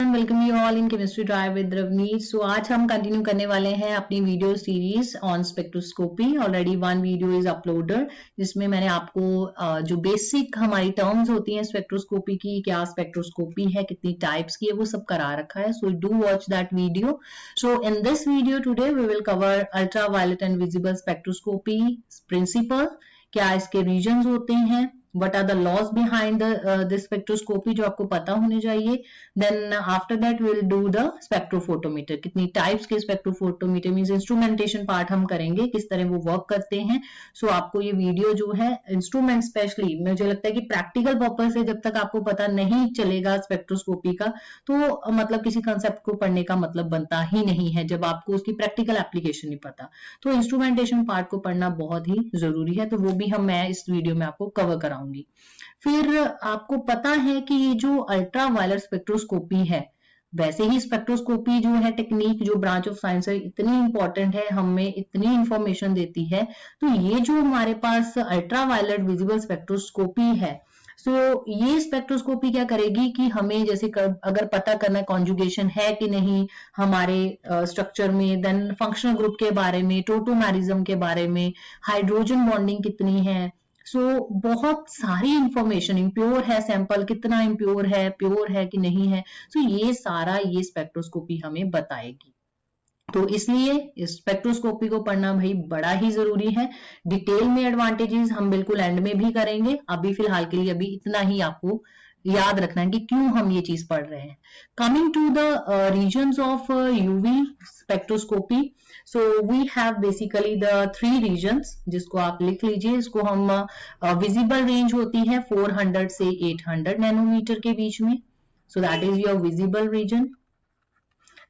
Everyone, welcome you all in chemistry drive with Ravneet. So आज हम continue करने वाले हैं अपनी video series on spectroscopy. Already one video is uploaded जिसमें मैंने आपको जो बेसिक हमारी टर्म्स होती हैं स्पेक्ट्रोस्कोपी की, क्या स्पेक्ट्रोस्कोपी है, कितनी टाइप्स की है, वो सब करा रखा है। So do watch that video. So in this video today we will cover ultra violet and visible spectroscopy principle, क्या इसके रीजन्स होते हैं, what are the laws behind this spectroscopy जो आपको पता होने चाहिए। then after that we'll do the spectrophotometer, कितनी टाइप्स के स्पेक्ट्रोफोटोमीटर मींस इंस्ट्रूमेंटेशन पार्ट हम करेंगे, किस तरह वो वर्क करते हैं। सो आपको ये वीडियो जो है इंस्ट्रूमेंट स्पेशली मुझे लगता है कि प्रैक्टिकल पर्पज से जब तक आपको पता नहीं चलेगा स्पेक्ट्रोस्कोपी का तो मतलब किसी कंसेप्ट को पढ़ने का मतलब बनता ही नहीं है जब आपको उसकी प्रैक्टिकल एप्लीकेशन नहीं पता। तो इंस्ट्रूमेंटेशन पार्ट को पढ़ना बहुत ही जरूरी है, तो वो भी मैं इस वीडियो में आपको कवर कराऊंगी। फिर आपको पता है कि ये जो अल्ट्रा वायलेट स्पेक्ट्रोस्कोपी है, वैसे ही स्पेक्ट्रोस्कोपी जो है टेक्निक, जो ब्रांच ऑफ साइंस है, इतनी इंपॉर्टेंट है, हमें इतनी इंफॉर्मेशन देती है। तो ये जो हमारे पास अल्ट्रा वायलेट विजिबल स्पेक्ट्रोस्कोपी है, ये स्पेक्ट्रोस्कोपी क्या करेगी कि हमें जैसे अगर पता करना कॉन्जुगेशन है कि नहीं हमारे स्ट्रक्चर में, देन फंक्शनल ग्रुप के बारे में, टोटोमेरिज्म के बारे में, हाइड्रोजन बॉन्डिंग कितनी है, बहुत सारी इंफॉर्मेशन, इम्प्योर है सैंपल, कितना इम्प्योर है, प्योर है कि नहीं है, ये सारा ये स्पेक्ट्रोस्कोपी हमें बताएगी। तो इसलिए स्पेक्ट्रोस्कोपी को पढ़ना भाई बड़ा ही जरूरी है। डिटेल में एडवांटेजेस हम बिल्कुल एंड में भी करेंगे, अभी फिलहाल के लिए अभी इतना ही आपको याद रखना है कि क्यों हम ये चीज पढ़ रहे हैं। Coming to the regions of UV spectroscopy, so we have basically the 3 regions, जिसको आप लिख लीजिए। इसको हम विजिबल रेंज होती है 400 से 800 नैनोमीटर के बीच में, so that is your visible region.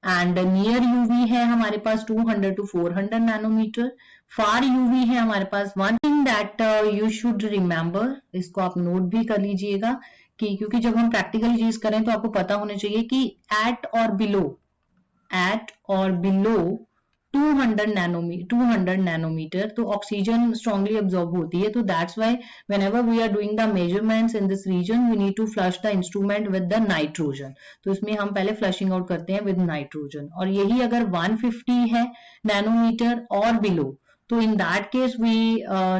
And near UV है हमारे पास 200 to 400 नैनोमीटर। फार यूवी है हमारे पास। One thing that you should remember, इसको आप नोट भी कर लीजिएगा कि क्योंकि जब हम प्रैक्टिकल चीज करें तो आपको पता होना चाहिए कि एट और बिलो 200 नैनोमीटर तो ऑक्सीजन स्ट्रांगली अब्सॉर्ब होती है। तो that's why whenever we are doing the measurements in this region we need to flush the instrument with the nitrogen. तो इसमें हम पहले फ्लशिंग आउट करते हैं विद नाइट्रोजन, और यही अगर 150 है नैनोमीटर और बिलो, तो in that case we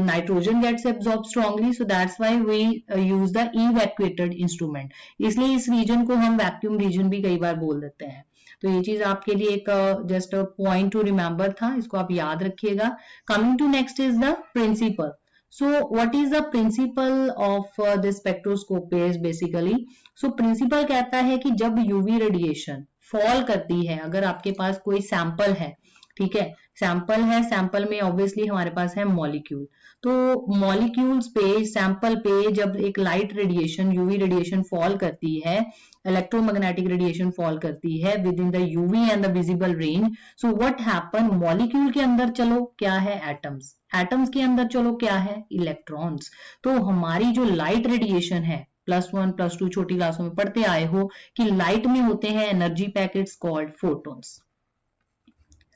nitrogen gets absorbed strongly, so that's why we use the evacuated instrument। इसलिए इस रीजन को हम वैक्यूम रीजन भी कई बार बोल देते हैं। तो ये चीज आपके लिए एक जस्ट पॉइंट टू रिमेंबर था, इसको आप याद रखिएगा। Coming to next is the principle. So what is the principle of this spectroscopy is basically, so principle कहता है कि जब यूवी रेडिएशन फॉल करती है, अगर आपके पास कोई सैंपल है, ठीक है, सैंपल है, सैंपल में ऑब्वियसली हमारे पास है मॉलिक्यूल, तो मॉलिक्यूल्स पे, सैंपल पे जब एक light radiation, UV radiation fall करती है, इलेक्ट्रोमैग्नेटिक रेडिएशन फॉल करती है with in the UV and the visible range, so what happen, molecule के अंदर चलो क्या है एटम्स, एटम्स के अंदर चलो क्या है इलेक्ट्रॉन्स। तो हमारी जो लाइट रेडिएशन है, +1 +2 छोटी क्लासों में पढ़ते आए हो कि लाइट में होते हैं energy packets called photons,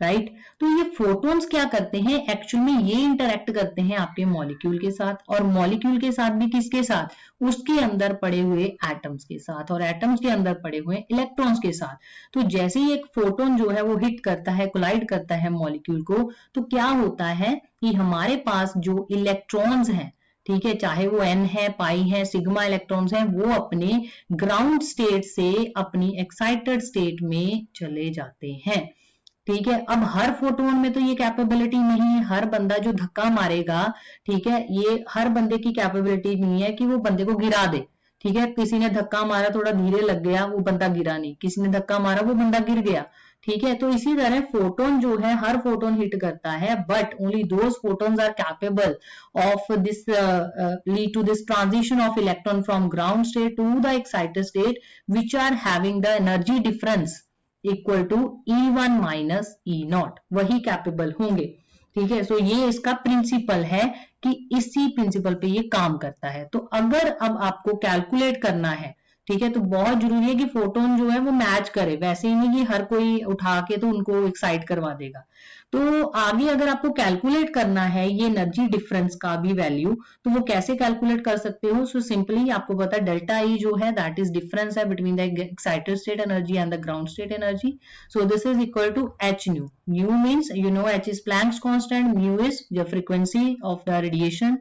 right. तो ये फोटोन्स क्या करते हैं, एक्चुअल में ये इंटरेक्ट करते हैं आपके मॉलिक्यूल के साथ, और मॉलिक्यूल के साथ भी किसके साथ, उसके अंदर पड़े हुए एटम्स के साथ, और एटम्स के अंदर पड़े हुए इलेक्ट्रॉन्स के साथ। तो जैसे ही एक फोटोन जो है वो हिट करता है, कोलाइड करता है मॉलिक्यूल को, तो क्या होता है कि हमारे पास जो इलेक्ट्रॉन्स हैं, ठीक है, चाहे वो n है, पाई है, सिग्मा इलेक्ट्रॉन्स हैं, वो अपने ग्राउंड स्टेट से अपनी एक्साइटेड स्टेट में चले जाते हैं, ठीक है। अब हर फोटोन में तो ये कैपेबिलिटी नहीं है, हर बंदा जो धक्का मारेगा, ठीक है, ये हर बंदे की कैपेबिलिटी नहीं है कि वो बंदे को गिरा दे, ठीक है। किसी ने धक्का मारा, थोड़ा धीरे लग गया, वो बंदा गिरा नहीं, किसी ने धक्का मारा, वो बंदा गिर गया, ठीक है। तो इसी तरह फोटोन जो है, हर फोटोन हिट करता है, but only those photons are capable of this lead to this transition of electron from ground state to the excited state which are having the energy difference equal to E1 minus E0, वही capable होंगे, ठीक है। सो ये इसका principal है कि इसी principal पे ये काम करता है। तो अगर अब आपको कैलकुलेट करना है, ठीक है, तो बहुत जरूरी है कि फोटोन जो है वो मैच करे, वैसे ही नहीं कि हर कोई उठा के तो उनको एक्साइट करवा देगा, तो आगे अगर आपको कैलकुलेट करना है ये एनर्जी डिफरेंस का भी वैल्यू, तो वो कैसे कैलकुलेट कर सकते हो? सो सिंपली आपको पता है डेल्टा ई जो है दैट इज डिफरेंस है between the excited state energy and the ground state energy. So this is equal to H nu. Mu means you know h is Planck's constant, mu is the frequency of the radiation,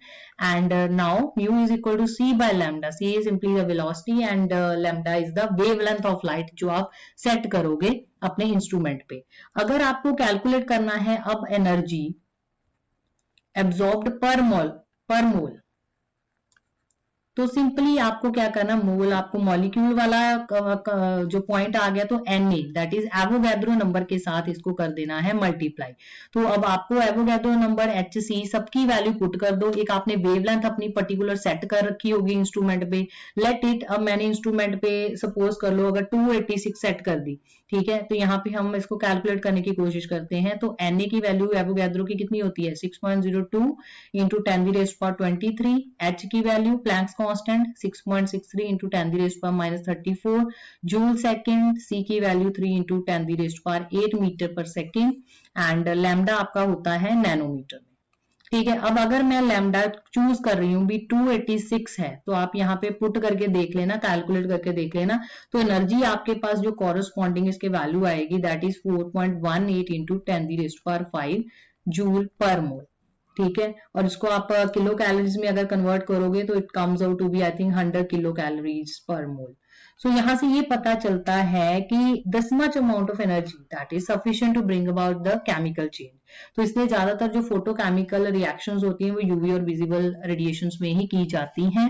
and now mu is equal to c by lambda. C is simply the velocity and lambda is the wavelength of light जो आप set करोगे अपने instrument पे. अगर आपको calculate करना है अब एनर्जी एब्जॉर्ब्ड पर मोल, तो सिंपली आपको क्या करना, मोल आपको मॉलिक्यूल वाला जो पॉइंट आ गया तो Na that is Avogadro number के साथ इसको कर देना है मल्टीप्लाई. तो अब आपको एवोगैड्रो नंबर Hc सबकी वैल्यू पुट कर दो. एक आपने वेवलेंथ अपनी पर्टिकुलर सेट कर रखी होगी इंस्ट्रूमेंट पे, लेट इट. अब मैंने इंस्ट्रूमेंट पे सपोज कर लो अगर 286 सेट कर दी, ठीक है. तो यहाँ पे हम इसको कैलकुलेट करने की कोशिश करते हैं. तो Na की वैल्यू एवोगैड्रो की कितनी होती है 6.02 इंटू 10⁻23. H की value Planck's constant 6.63 into 10⁻⁻34 joule second. C की वैल्यू 3 इंटू 10⁸ मीटर पर सेकेंड एंड लैम्डा आपका होता है नैनोमीटर में. ठीक है. अब अगर मैं लैम्डा चूज कर रही हूँ भी 286 है, तो आप यहाँ पे पुट करके देख लेना, कैलकुलेट करके देख लेना. तो एनर्जी आपके पास जो कॉरस्पॉन्डिंग इसके वैल्यू आएगी दैट इज 4.18 इंटू 10⁵ जूल पर मोल. ठीक है. और इसको आप किलो कैलोरीज में अगर कन्वर्ट करोगे तो it comes out to be I think 100 kilo calories per mole. सो यहाँ से ये पता चलता है कि this much amount of energy that is sufficient to bring about the chemical change. तो इसलिए ज्यादातर जो फोटोकेमिकल रिएक्शंस होती हैं वो यूवी और विजिबल रेडिएशंस में ही की जाती हैं.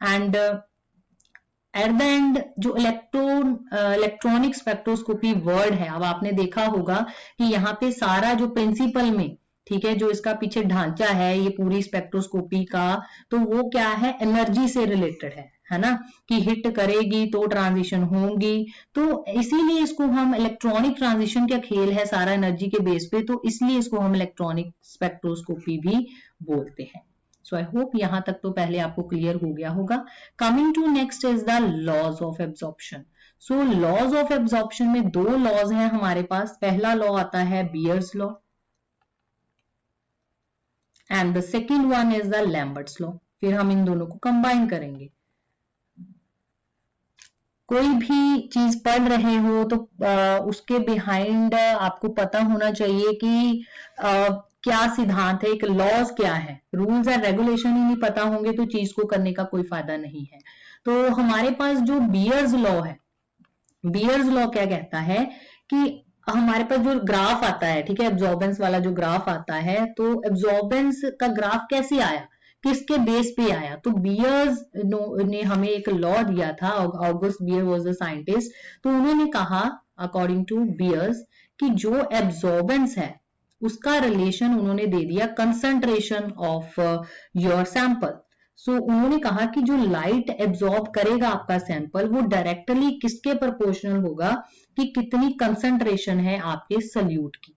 एंड एट द एंड जो इलेक्ट्रॉनिक स्पेक्ट्रोस्कोपी वर्ड है, अब आपने देखा होगा कि यहाँ पे सारा जो प्रिंसिपल में, ठीक है, जो इसका पीछे ढांचा है ये पूरी स्पेक्ट्रोस्कोपी का, तो वो क्या है, एनर्जी से रिलेटेड है ना, कि हिट करेगी तो ट्रांजिशन होंगी. तो इसीलिए इसको हम इलेक्ट्रॉनिक ट्रांजिशन का खेल है सारा एनर्जी के बेस पे, तो इसलिए इसको हम इलेक्ट्रॉनिक स्पेक्ट्रोस्कोपी भी बोलते हैं. सो आई होप यहां तक तो पहले आपको क्लियर हो गया होगा. Coming to next is the laws of absorption. So laws of absorption में दो लॉज हैं हमारे पास. पहला लॉ आता है bears law and the second one is the Lambert's law. फिर हम इन दोनों को कंबाइन करेंगे. कोई भी चीज पढ़ रहे हो तो उसके बिहाइंड आपको पता होना चाहिए कि क्या सिद्धांत है, एक लॉज क्या है. रूल्स एंड रेगुलेशन ही नहीं पता होंगे तो चीज को करने का कोई फायदा नहीं है. तो हमारे पास जो बियर्स लॉ है, बियर्स लॉ क्या कहता है कि हमारे पास जो ग्राफ आता है, ठीक है, एब्जॉर्बेंस वाला जो ग्राफ आता है, तो एब्जॉर्बेंस का ग्राफ कैसे आया, किसके बेस पे आया. तो बियर्स ने हमें एक लॉ दिया था. August Beer was the scientist. तो उन्होंने कहा अकॉर्डिंग टू बियर्स कि जो एब्जॉर्बेंस है उसका रिलेशन उन्होंने दे दिया कंसंट्रेशन ऑफ योर सैंपल. सो उन्होंने कहा कि जो लाइट एब्जॉर्ब करेगा आपका सैंपल वो डायरेक्टली किसके प्रोपोर्शनल होगा, कि कितनी कंसंट्रेशन है आपके सल्यूट की.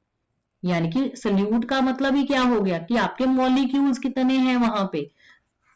यानी कि सल्यूट का मतलब ही क्या हो गया कि आपके मॉलिक्यूल्स कितने हैं वहां पे.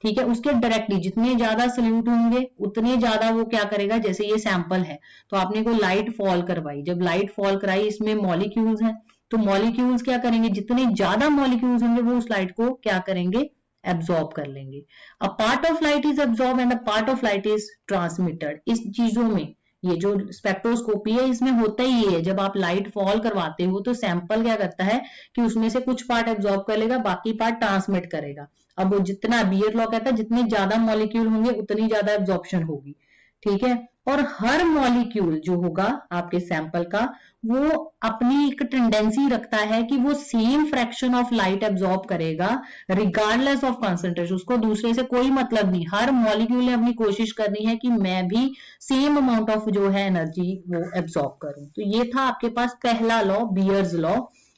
ठीक है, उसके डायरेक्टली जितने ज्यादा सल्यूट होंगे उतने ज्यादा वो क्या करेगा. जैसे ये सैंपल है तो आपने कोई लाइट फॉल करवाई, जब लाइट फॉल कराई इसमें मॉलिक्यूल्स हैं, तो मॉलिक्यूल्स क्या करेंगे, जितने ज्यादा मॉलिक्यूल्स होंगे वो उस लाइट को क्या करेंगे, एब्जॉर्ब कर लेंगे. A part of light is absorb and a part of light is transmitted. इस चीजों में ये जो स्पेक्ट्रोस्कोपी है इसमें होता ही है, जब आप लाइट फॉल करवाते हो तो सैंपल क्या करता है कि उसमें से कुछ पार्ट एब्जॉर्ब कर लेगा, बाकी पार्ट ट्रांसमिट करेगा. अब वो जितना बियर लॉ कहता है जितने ज्यादा मॉलिक्यूल होंगे उतनी ज्यादा एब्जॉर्प्शन होगी. ठीक है. और हर मॉलिक्यूल जो होगा आपके सैंपल का वो अपनी एक टेंडेंसी रखता है कि वो same fraction of light absorb करेगा रिगार्डलेस ऑफ कंसंट्रेशन. उसको दूसरे से कोई मतलब नहीं, हर मॉलिक्यूल ने अपनी कोशिश करनी है कि मैं भी सेम अमाउंट ऑफ जो है एनर्जी वो एब्जॉर्ब करूं. तो ये था आपके पास पहला law, Beer's law.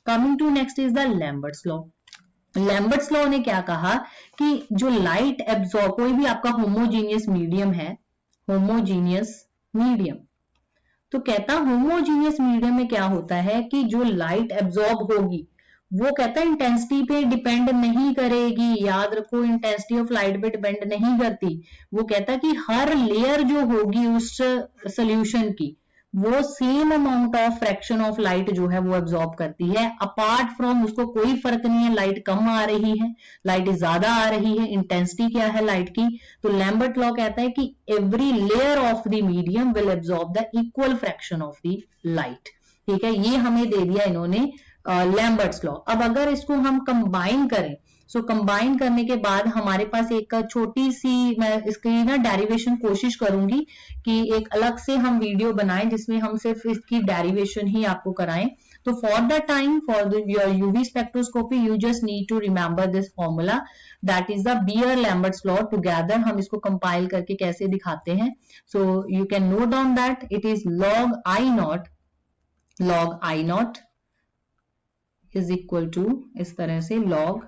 Coming to next is the Lambert's law. Lambert's law ने क्या कहा कि जो लाइट एब्जॉर्ब, कोई भी आपका होमोजीनियस मीडियम है, होमोजीनियस मीडियम, तो कहता होमोजीनियस मीडियम में क्या होता है कि जो लाइट एब्जॉर्ब होगी वो कहता है इंटेंसिटी पे डिपेंड नहीं करेगी. याद रखो, इंटेंसिटी ऑफ लाइट पे डिपेंड नहीं करती. वो कहता है कि हर लेयर जो होगी उस सोल्यूशन की वो same amount of fraction of light जो है वो एब्जॉर्ब करती है। अपार्ट फ्रॉम उसको कोई फर्क नहीं है लाइट कम आ रही है, लाइट ज्यादा आ रही है, इंटेंसिटी क्या है लाइट की। तो लैम्बर्ट लॉ कहता है कि every layer of the medium will absorb the equal fraction of the light. ठीक है, ये हमें दे दिया इन्होंने लैम्बर्ट्स लॉ। अब अगर इसको हम कंबाइन करें, सो कंबाइन करने के बाद हमारे पास एक छोटी सी, मैं इसकी ना डेरिवेशन कोशिश करूंगी कि एक अलग से हम वीडियो बनाएं जिसमें हम सिर्फ इसकी डेरिवेशन ही आपको कराएं। तो for the time for your UV spectroscopy you just need to remember this formula, that is the Beer Lambert's law together. हम इसको कंपाइल करके कैसे दिखाते हैं, so you can note down that it is log I nought is equal to, इस तरह से log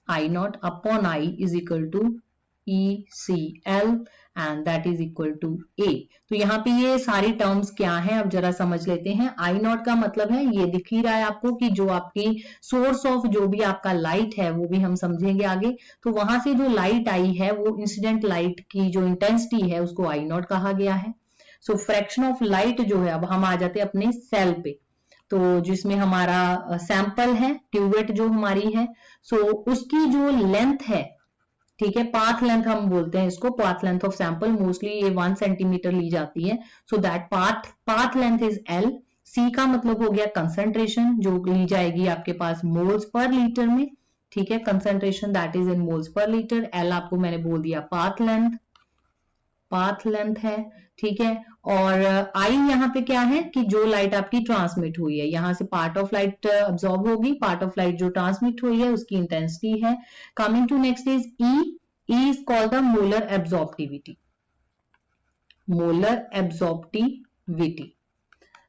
I nought upon I is equal to ECL and that is equal to A। तो यहाँ पे ये सारी टर्म्स क्या हैं अब जरा समझ लेते हैं। I नॉट का मतलब है, ये दिख ही रहा है आपको कि जो आपकी सोर्स ऑफ जो भी आपका लाइट है वो भी हम समझेंगे आगे। तो वहां से जो लाइट आई है वो इंसिडेंट लाइट की जो इंटेंसिटी है उसको I नॉट कहा गया है। सो फ्रैक्शन ऑफ लाइट जो है, अब हम आ जाते हैं अपने सेल पे, तो जिसमें हमारा सैंपल है, ट्यूबेट जो हमारी है, सो उसकी जो लेंथ है, ठीक है, पाथ लेंथ हम बोलते हैं इसको, path length of sample, mostly ये 1 सेंटीमीटर ली जाती है। So that path length is L। C का मतलब हो गया कंसंट्रेशन, जो ली जाएगी आपके पास मोल्स पर लीटर में। ठीक है, concentration that is in moles per litre. L आपको मैंने बोल दिया पाथ लेंथ है। ठीक है, और I यहाँ पे क्या है कि जो लाइट आपकी ट्रांसमिट हुई है, यहां से पार्ट ऑफ लाइट अब्सॉर्ब होगी, पार्ट ऑफ लाइट जो ट्रांसमिट हुई है उसकी इंटेंसिटी है। Coming to next is E is called the molar absorptivity.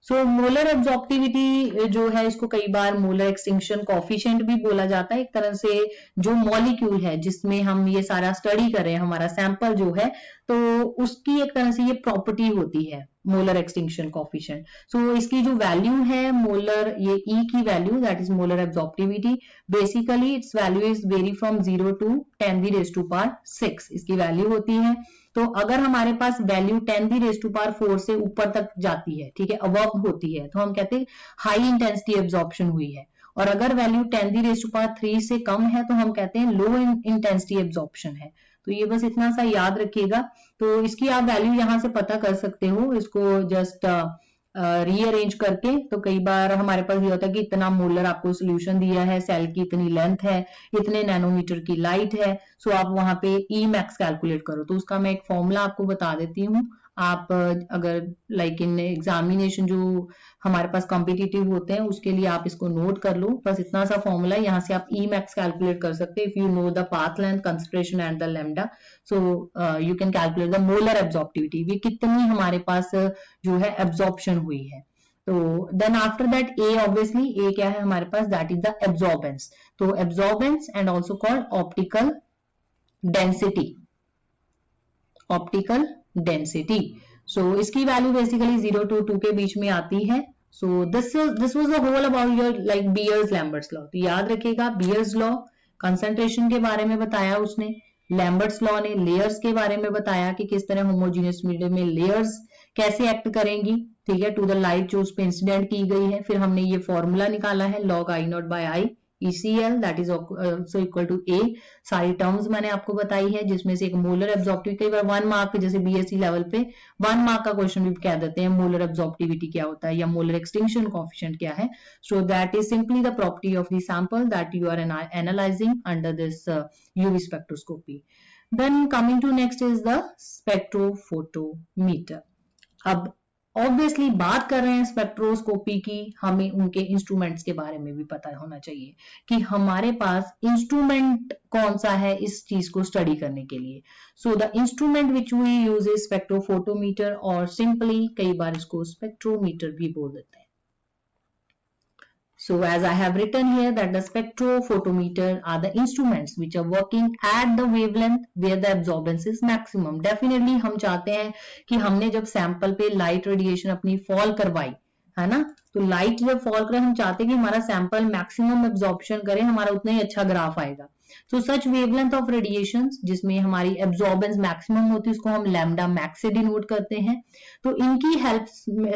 So molar absorptivity जो है इसको कई बार मोलर एक्सटिंक्शन कोफिशिएंट भी बोला जाता है। एक तरह से जो मॉलिक्यूल है जिसमें हम ये सारा स्टडी कर रहे हैं, हमारा सैंपल जो है, तो उसकी एक तरह से ये प्रॉपर्टी होती है मोलर एक्सटिंक्शन कोफिशिएंट। सो इसकी जो वैल्यू है मोलर, ये E की value that is molar absorptivity, basically it's value is very from 0 to 10⁻⁶ इसकी वैल्यू होती है। तो अगर हमारे पास वैल्यू 10⁻⁴ से ऊपर तक जाती है, ठीक है, अबव होती है, तो हम कहते हैं हाई इंटेंसिटी एब्जॉर्प्शन हुई है। और अगर वैल्यू 10⁻³ से कम है तो हम कहते हैं लो इंटेंसिटी एब्जॉर्प्शन है। तो ये बस इतना सा याद रखिएगा। तो इसकी आप वैल्यू यहां से पता कर सकते हो, इसको जस्ट रीअरेंज करके। तो कई बार हमारे पास ये होता है कि इतना मोलर आपको सोल्यूशन दिया है, सेल की इतनी लेंथ है, इतने नैनोमीटर की लाइट है, सो आप वहां पे ई मैक्स कैलकुलेट करो। तो उसका मैं एक फॉर्मूला आपको बता देती हूँ। आप अगर लाइक इन एग्जामिनेशन जो हमारे पास कॉम्पिटिटिव होते हैं उसके लिए आप इसको नोट कर लो, बस इतना सा फॉर्मूला, यहाँ से आप ई मैक्स कैलकुलेट कर सकते हैं if you know the path length, concentration and the lambda. So you can calculate the molar absorptivity, ये कितनी हमारे पास जो है एब्जॉर्प्शन हुई है। तो then after that uh, obviously uh क्या है हमारे पास, दैट इज द एब्जॉर्बेंस। तो absorbance and also called optical density, optical density. So इसकी वैल्यू बेसिकली 0 to 2 के बीच में आती है। So this was the whole about your like Beer's Lambert's law. तो याद रखिएगा, बियर्स लॉ कंसंट्रेशन के बारे में बताया उसने, लैम्बर्ट्स लॉ ने लेयर्स के बारे में बताया कि किस तरह होमोजीनियस मीडियम में लेयर्स कैसे एक्ट करेंगी, ठीक है, टू द लाइट जो उस पर इंसिडेंट की गई है। फिर हमने ये फॉर्मूला निकाला है log I nought by I ECL that is also equal to A। सारी टर्म्स मैंने आपको बताई है, जिसमें से एक मोलर एब्जॉर्प्टिविटी, कई बार 1 मार्क जैसे BSc लेवल पे 1 मार्क का क्वेश्चन भी कह देते हैं मोलर एब्जॉर्प्टिविटी क्या होता है या मोलर एक्सटिंक्शन कोएफिशिएंट क्या है। So that is simply the property of the sample that you are analysing under this UV spectroscopy. Then coming to next is the spectrophotometer. अब ऑब्वियसली बात कर रहे हैं स्पेक्ट्रोस्कोपी की, हमें उनके इंस्ट्रूमेंट्स के बारे में भी पता होना चाहिए कि हमारे पास इंस्ट्रूमेंट कौन सा है इस चीज को स्टडी करने के लिए। So the instrument which we use is spectrophotometer, और सिंपली कई बार इसको स्पेक्ट्रोमीटर भी बोल देते हैं। So as I have written here that the spectrophotometer are the instruments which are working at the wavelength where the absorbance is maximum. Definitely हम चाहते हैं कि हमने जब सैंपल पे लाइट रेडिएशन अपनी फॉल करवाई है ना, तो लाइट जब फॉल करे हम चाहते हैं कि हमारा सैंपल मैक्सिमम एब्जॉर्प्शन करे, हमारा उतना ही अच्छा ग्राफ आएगा। सो सच वेवलेंथ ऑफ रेडिएशन जिसमें हमारी एब्जॉर्बेंस मैक्सिमम होती है उसको हम लैम्डा मैक्स से डिनोट करते हैं। तो इनकी हेल्प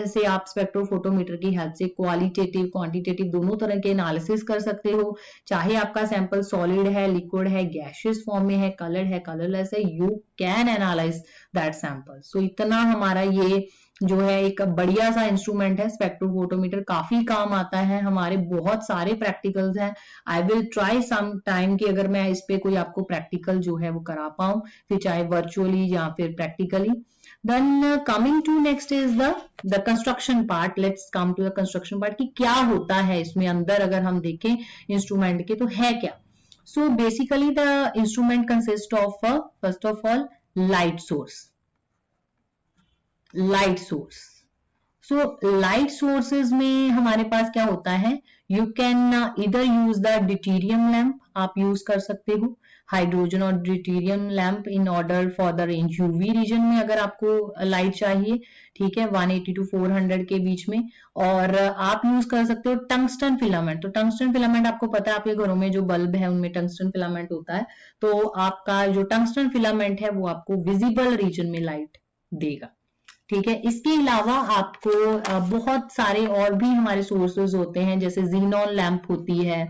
से आप स्पेक्ट्रोफोटोमीटर की हेल्प से क्वालिटेटिव क्वांटिटेटिव दोनों तरह के एनालिसिस कर सकते हो, चाहे आपका सैंपल सॉलिड है, लिक्विड है, गैशियस फॉर्म में है, कलरलेस है, you can analyse that sample. So इतना हमारा ये जो है एक बढ़िया सा इंस्ट्रूमेंट है स्पेक्ट्रोफोटोमीटर, काफी काम आता है, हमारे बहुत सारे प्रैक्टिकल्स हैं। I will try some time कि अगर मैं इस पे कोई आपको प्रैक्टिकल जो है वो करा पाऊं, फिर चाहे वर्चुअली या फिर practically. Then coming to next is the construction part. Let's come to the construction part कि क्या होता है इसमें अंदर, अगर हम देखें इंस्ट्रूमेंट के तो है क्या। So basically the instrument consist of first of all light source. So light sources में हमारे पास क्या होता है, यू कैन इधर यूज द ड्यूटेरियम लैंप, आप यूज कर सकते हो हाइड्रोजन और deuterium lamp in order for the range UV region में अगर आपको लाइट चाहिए, ठीक है, 180 to 400 के बीच में। और आप यूज कर सकते हो टंगस्टन फिलामेंट। तो टंगस्टन फिलामेंट आपको पता है, आपके घरों में जो बल्ब है उनमें टंगस्टन फिलामेंट होता है, तो आपका जो टंगस्टन फिलामेंट है वो आपको विजिबल रीजन में लाइट देगा, ठीक है। इसके अलावा आपको बहुत सारे और भी हमारे सोर्सेज होते हैं, जैसे जीनॉन लैंप होती है,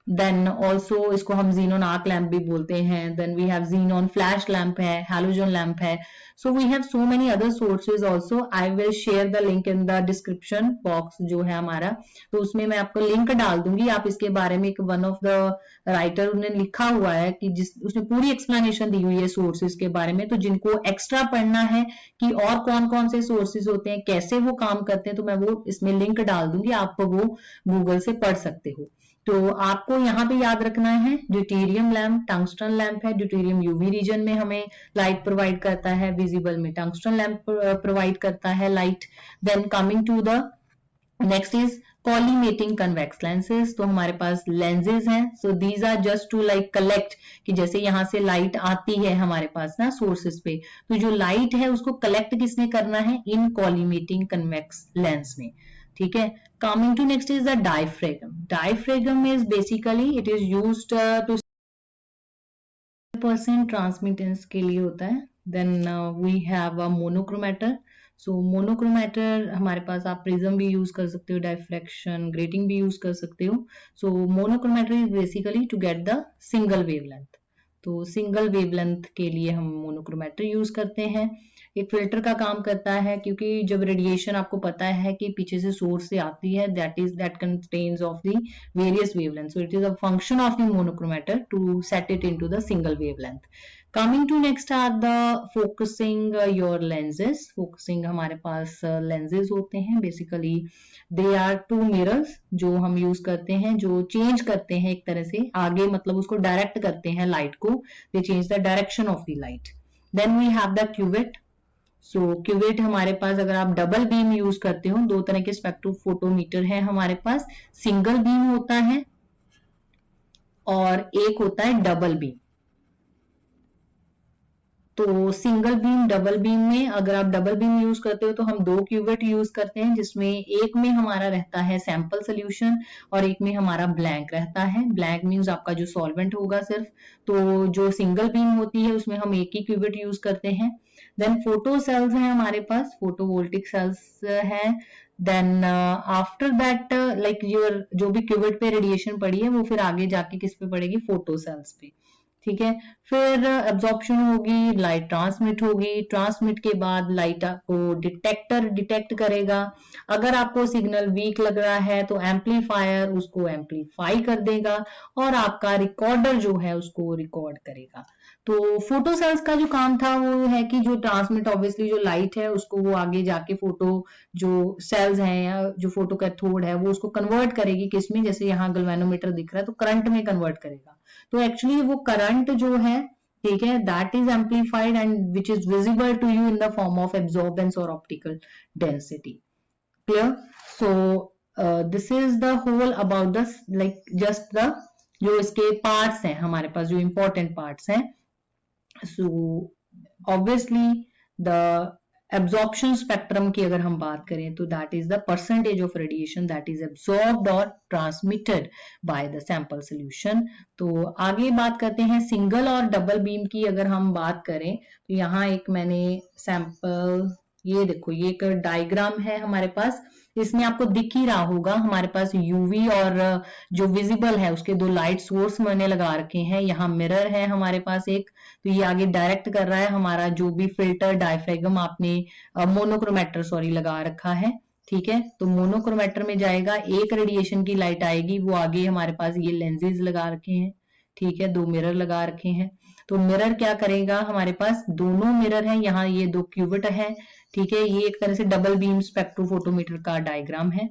देन ऑल्सो इसको हम जीनॉन आर्क लैंप भी बोलते हैं, then we have xenon flash lamp है, हैलोजन लैंप है। So we have so many other sources also. I will share the link in the description box जो है हमारा, तो उसमें मैं आपको लिंक डाल दूंगी। आप इसके बारे में एक वन ऑफ द राइटर उन्होंने लिखा हुआ है कि जिस उसने पूरी एक्सप्लेनेशन दी हुई है सोर्सेज के बारे में, तो जिनको एक्स्ट्रा पढ़ना है कि और कौन कौन से सोर्सेज होते हैं, कैसे वो काम करते हैं, तो मैं वो इसमें लिंक डाल दूंगी, आप वो गूगल से पढ़ सकते हो। तो आपको यहाँ पे याद रखना है ड्यूटेरियम लैंप टंगस्टन लैंप है, ड्यूटेरियम यूवी रीजन में हमें लाइट प्रोवाइड करता है, विजिबल में टंगस्टन लैंप प्रोवाइड करता है light. Then coming to the next is collimating convex lenses. तो हमारे पास लेंसेज हैं, so these are just to like collect कि जैसे यहाँ से लाइट आती है हमारे पास ना सोर्सेज पे, तो जो लाइट है उसको कलेक्ट किसने करना है, इन कॉलीमेटिंग कन्वेक्स लेंस ने, ठीक है। Coming to next is the diaphragm. Diaphragm is basically it is used to % transmittance के लिए होता है। Then we have a monochromator. So monochromator हमारे पास आप प्रिज्म भी यूज कर सकते हो, डायफ्रैक्शन ग्रेटिंग भी यूज कर सकते हो। So monochromator is basically to get the single wavelength. तो सिंगल वेवलेंथ के लिए हम मोनोक्रोमेटर यूज करते हैं। एक फिल्टर का काम करता है, क्योंकि जब रेडिएशन आपको पता है कि पीछे से सोर्स से आती है, that contains of the various wavelength, so it is a function of the monochromator to set it into the single wavelength. Coming to next are the focusing your lenses. Focusing हमारे पास lenses होते हैं, basically they are two mirrors जो हम use करते हैं, जो change करते हैं एक तरह से आगे, मतलब उसको डायरेक्ट करते हैं लाइट को, they change the direction of the light. Then we have the cuvette. So cuvette हमारे पास अगर आप डबल बीम यूज करते हो, दो तरह के स्पेक्ट्रोफोटोमीटर है हमारे पास, सिंगल बीम होता है और एक होता है डबल बीम। तो सिंगल बीम डबल बीम में अगर आप डबल बीम यूज करते हो तो हम दो क्यूवेट यूज करते हैं, जिसमें एक में हमारा रहता है सैंपल सोल्यूशन और एक में हमारा ब्लैंक रहता है। ब्लैंक मींस आपका जो सॉल्वेंट होगा सिर्फ। तो जो सिंगल बीम होती है उसमें हम एक ही क्यूवेट यूज करते हैं। देन फोटो सेल्स हैं हमारे पास, फोटोवोल्टिक सेल्स हैं। Then after that like your जो भी क्यूवेट पे रेडिएशन पड़ी है वो फिर आगे जाके किस पे पड़ेगी, फोटो सेल्स पे, ठीक है। फिर एब्जॉर्प्शन होगी, लाइट ट्रांसमिट होगी, ट्रांसमिट के बाद लाइट को डिटेक्टर डिटेक्ट करेगा। अगर आपको सिग्नल वीक लग रहा है तो एम्पलीफायर उसको एम्पलीफाई कर देगा और आपका रिकॉर्डर जो है उसको रिकॉर्ड करेगा। तो फोटो सेल्स का जो काम था वो है कि जो ट्रांसमिट ऑब्वियसली जो लाइट है उसको वो आगे जाके फोटो जो सेल्स हैं या जो फोटो कैथोड है वो उसको कन्वर्ट करेगी किसमें, जैसे यहाँ गैल्वेनोमीटर दिख रहा है तो करंट में कन्वर्ट करेगा। तो एक्चुअली वो करंट जो है, ठीक है, that is amplified and which is visible to you in the form of absorbance और optical density. Clear? So this is the whole about the like just the जो इसके पार्ट्स हैं हमारे पास, जो इंपॉर्टेंट पार्ट्स हैं। So obviously the absorption spectrum की अगर हम बात करें तो that is the percentage of radiation that is absorbed और transmitted by the sample solution. तो आगे बात करते हैं सिंगल और डबल बीम की। अगर हम बात करें तो यहाँ एक मैंने सैंपल, ये देखो ये एक डायग्राम है हमारे पास, इसमें आपको दिख ही रहा होगा हमारे पास यूवी और जो विजिबल है उसके दो लाइट सोर्स मैंने लगा रखे हैं। यहाँ मिरर है हमारे पास एक, तो ये आगे डायरेक्ट कर रहा है हमारा जो भी फिल्टर डायफ्रेगम आपने मोनोक्रोमेटर सॉरी लगा रखा है, ठीक है। तो मोनोक्रोमेटर में जाएगा, एक रेडिएशन की लाइट आएगी, वो आगे हमारे पास ये लेंसेज लगा रखे हैं, ठीक है, दो मिरर लगा रखे हैं। तो मिरर क्या करेगा, हमारे पास दोनों मिरर हैं, यहाँ ये दो क्यूबिट है, ठीक है। ये एक तरह से डबल बीम स्पेक्ट्रोफोटोमीटर का डायग्राम है,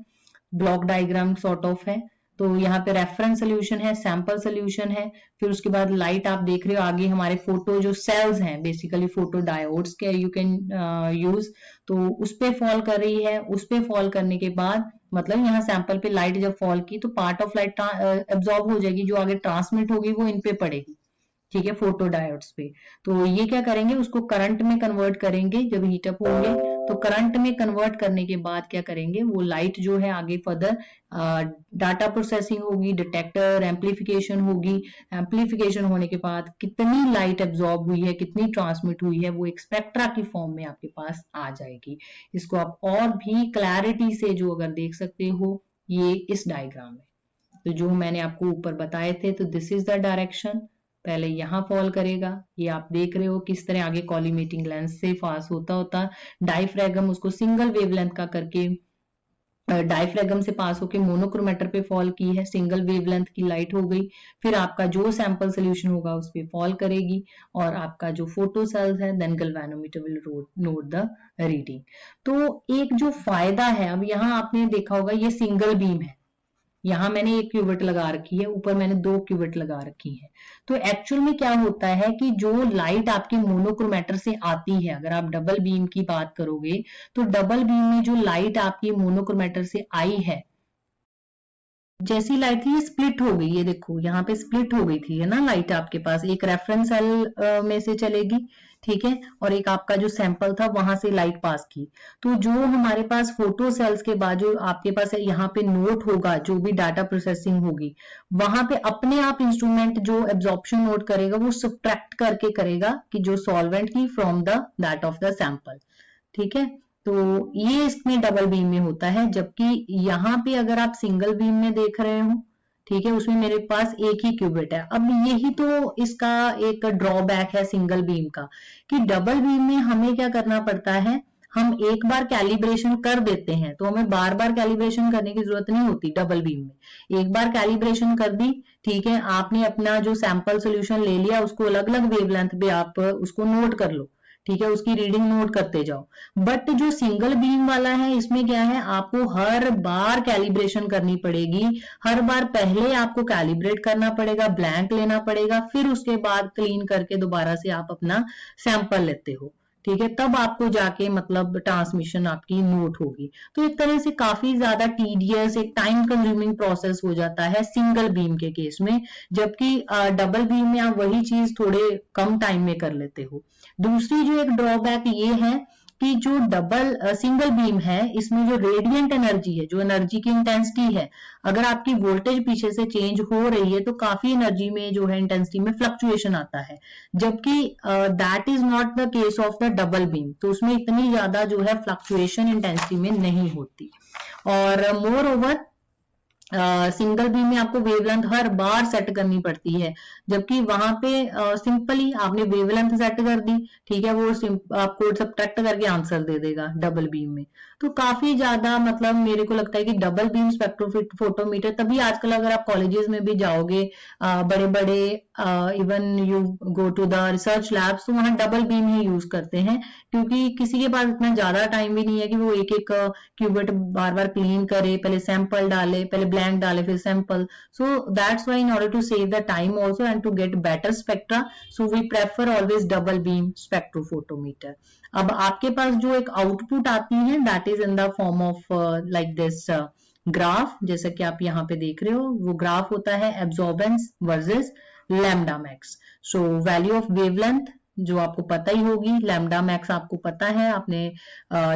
ब्लॉक डायग्राम सॉर्ट ऑफ है। तो यहाँ पे रेफरेंस सोल्यूशन है, सैंपल सोल्यूशन है, फिर उसके बाद लाइट आप देख रहे हो आगे हमारे फोटो जो सेल्स हैं, बेसिकली फोटो डायोड्स के यू कैन यूज, तो उस पे फॉल कर रही है। उस पे फॉल करने के बाद मतलब यहाँ सैंपल पे लाइट जब फॉल की तो पार्ट ऑफ लाइट एब्जॉर्ब हो जाएगी, जो आगे ट्रांसमिट होगी वो इन पे पड़ेगी, ठीक है, फोटो डायोड्स पे। तो ये क्या करेंगे, उसको करंट में कन्वर्ट करेंगे जब हीट अप होंगे। तो करंट में कन्वर्ट करने के बाद क्या करेंगे, वो लाइट जो है आगे फर्दर डाटा प्रोसेसिंग होगी, डिटेक्टर एम्पलीफिकेशन होगी। एम्पलीफिकेशन होने के बाद कितनी लाइट एब्जॉर्ब हुई है, कितनी ट्रांसमिट हुई है, वो एक स्पेक्ट्रा की फॉर्म में आपके पास आ जाएगी। इसको आप और भी क्लैरिटी से जो अगर देख सकते हो ये इस डायग्राम में, तो जो मैंने आपको ऊपर बताए थे, तो दिस इज द डायरेक्शन, पहले यहाँ फॉल करेगा, ये आप देख रहे हो किस तरह आगे कॉलीमेटिंग लेंस से पास होता होता डायफ्रेगम उसको सिंगल वेवलेंथ का करके डायफ्रेगम से पास होके मोनोक्रोमेटर पे फॉल की है, सिंगल वेवलेंथ की लाइट हो गई। फिर आपका जो सैंपल सोल्यूशन होगा उस पे फॉल करेगी और आपका जो फोटो सेल्स है then galvanometer will note the reading. तो एक जो फायदा है, अब यहाँ आपने देखा होगा ये सिंगल बीम है, यहाँ मैंने एक क्यूबिट लगा रखी है, ऊपर मैंने दो क्यूबिट लगा रखी है। तो एक्चुअल में क्या होता है कि जो लाइट आपके मोनोक्रोमेटर से आती है, अगर आप डबल बीम की बात करोगे तो डबल बीम में जो लाइट आपकी मोनोक्रोमेटर से आई है, जैसी लाइट थी ये स्प्लिट हो गई, ये देखो यहाँ पे स्प्लिट हो गई थी, है ना लाइट आपके पास, एक रेफरेंस सेल में से चलेगी, ठीक है, और एक आपका जो सैंपल था वहां से लाइट पास की। तो जो हमारे पास फोटो सेल्स के बाद जो आपके पास है यहाँ पे नोट होगा, जो भी डाटा प्रोसेसिंग होगी, वहां पे अपने आप इंस्ट्रूमेंट जो एब्जॉर्प्शन नोट करेगा वो सब्ट्रैक्ट करके करेगा कि जो सॉल्वेंट की from the that of the sample, ठीक है। तो ये इसमें डबल बीम में होता है, जबकि यहाँ पे अगर आप सिंगल बीम में देख रहे हो, ठीक है, उसमें मेरे पास एक ही क्यूबिट है। अब यही तो इसका एक ड्रॉबैक है सिंगल बीम का, कि डबल बीम में हमें क्या करना पड़ता है, हम एक बार कैलिब्रेशन कर देते हैं तो हमें बार बार कैलिब्रेशन करने की जरूरत नहीं होती। डबल बीम में एक बार कैलिब्रेशन कर दी, ठीक है, आपने अपना जो सैंपल सोल्यूशन ले लिया, उसको अलग अलग वेवलेंथ पे आप उसको नोट कर लो, ठीक है, उसकी रीडिंग नोट करते जाओ। बट जो सिंगल बीम वाला है इसमें क्या है, आपको हर बार कैलिब्रेशन करनी पड़ेगी, हर बार पहले आपको कैलिब्रेट करना पड़ेगा, ब्लैंक लेना पड़ेगा, फिर उसके बाद क्लीन करके दोबारा से आप अपना सैंपल लेते हो, ठीक है, तब आपको जाके मतलब ट्रांसमिशन आपकी नोट होगी। तो एक तरह से काफी ज्यादा टीडियस, एक टाइम कंज्यूमिंग प्रोसेस हो जाता है सिंगल बीम के केस में, जबकि डबल बीम में आप वही चीज थोड़े कम टाइम में कर लेते हो। दूसरी जो एक ड्रॉबैक ये है कि जो सिंगल बीम है इसमें जो रेडिएंट एनर्जी है, जो एनर्जी की इंटेंसिटी है, अगर आपकी वोल्टेज पीछे से चेंज हो रही है तो काफी एनर्जी में जो है इंटेंसिटी में फ्लक्चुएशन आता है, जबकि that is not the case of the double beam. तो उसमें इतनी ज्यादा जो है फ्लक्चुएशन इंटेंसिटी में नहीं होती। और मोर ओवर सिंगल बीम में आपको वेवलेंथ हर बार सेट करनी पड़ती है, जबकि वहां पे सिंपली आपने वेवलेंथ सेट कर दी, ठीक है, वो आपको सब्ट्रैक्ट करके आंसर दे देगा डबल बीम में। तो काफी ज्यादा मतलब मेरे को लगता है कि डबल बीम स्पेक्ट्रोफोटोमीटर, तभी आजकल अगर आप कॉलेजेस में भी जाओगे, बड़े बड़े even you go to the research labs, तो वहां डबल बीम ही यूज करते हैं, क्योंकि किसी के पास इतना ज्यादा टाइम भी नहीं है कि वो एक एक क्यूबिट बार बार क्लीन करे, पहले सैंपल डाले, पहले ब्लैंक डाले, फिर sample. So that's why in order to save the time also and to get better spectra, so we prefer always double beam spectrophotometer. अब आपके पास जो एक आउटपुट आती है that is in the form of like this graph, जैसा कि आप यहाँ पे देख रहे हो, वो ग्राफ होता है absorbance versus lambda max. So value of wavelength जो आपको पता ही होगी, लैम्डा मैक्स आपको पता है, आपने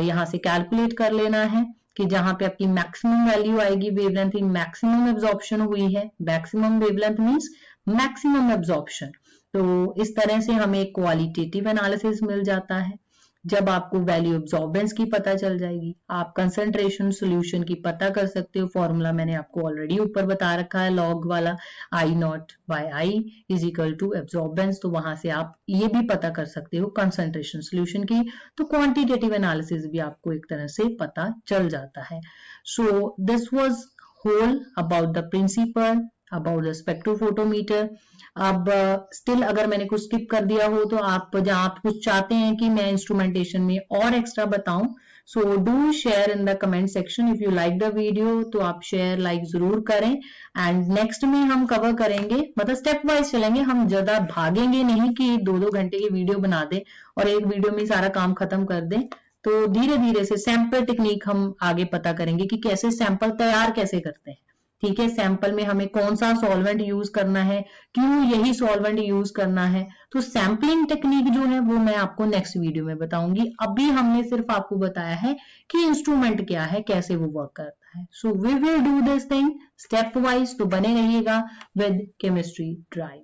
यहाँ से कैलकुलेट कर लेना है कि जहां पे आपकी मैक्सिमम वैल्यू आएगी वेवलेंथ की मैक्सिमम एब्जॉर्प्शन हुई है। Maximum wavelength means maximum absorption. तो इस तरह से हमें एक क्वालिटेटिव एनालिसिस मिल जाता है। जब आपको वैल्यू ऑब्जॉर्बेंस की पता चल जाएगी, आप कंसंट्रेशन सॉल्यूशन की पता कर सकते हो। फॉर्मूला मैंने आपको ऑलरेडी ऊपर बता रखा है, लॉग वाला, I naught by I is equal to absorbance. तो वहां से आप ये भी पता कर सकते हो कंसंट्रेशन सॉल्यूशन की। तो क्वांटिटेटिव एनालिसिस भी आपको एक तरह से पता चल जाता है। So this was whole about the principle about the spectrophotometer. अब स्टिल अगर मैंने कुछ स्किप कर दिया हो तो आप जहां आप कुछ चाहते हैं कि मैं इंस्ट्रूमेंटेशन में और एक्स्ट्रा बताऊं, so do share in the comment section. If you like the video तो आप शेयर लाइक जरूर करें। एंड नेक्स्ट में हम कवर करेंगे, मतलब स्टेप वाइज चलेंगे, हम ज्यादा भागेंगे नहीं कि 2-2 घंटे की वीडियो बना दें और एक वीडियो में सारा काम खत्म कर दें। तो धीरे धीरे से सैंपल टेक्निक हम आगे पता करेंगे कि कैसे सैंपल तैयार कैसे करते हैं। ठीक है, सैंपल में हमें कौन सा सॉल्वेंट यूज करना है, क्यों यही सॉल्वेंट यूज करना है। तो सैंपलिंग टेक्निक जो है वो मैं आपको नेक्स्ट वीडियो में बताऊंगी। अभी हमने सिर्फ आपको बताया है कि इंस्ट्रूमेंट क्या है, कैसे वो वर्क करता है। So we will do this thing stepwise. तो बने रहिएगा विद केमिस्ट्री ड्राइव।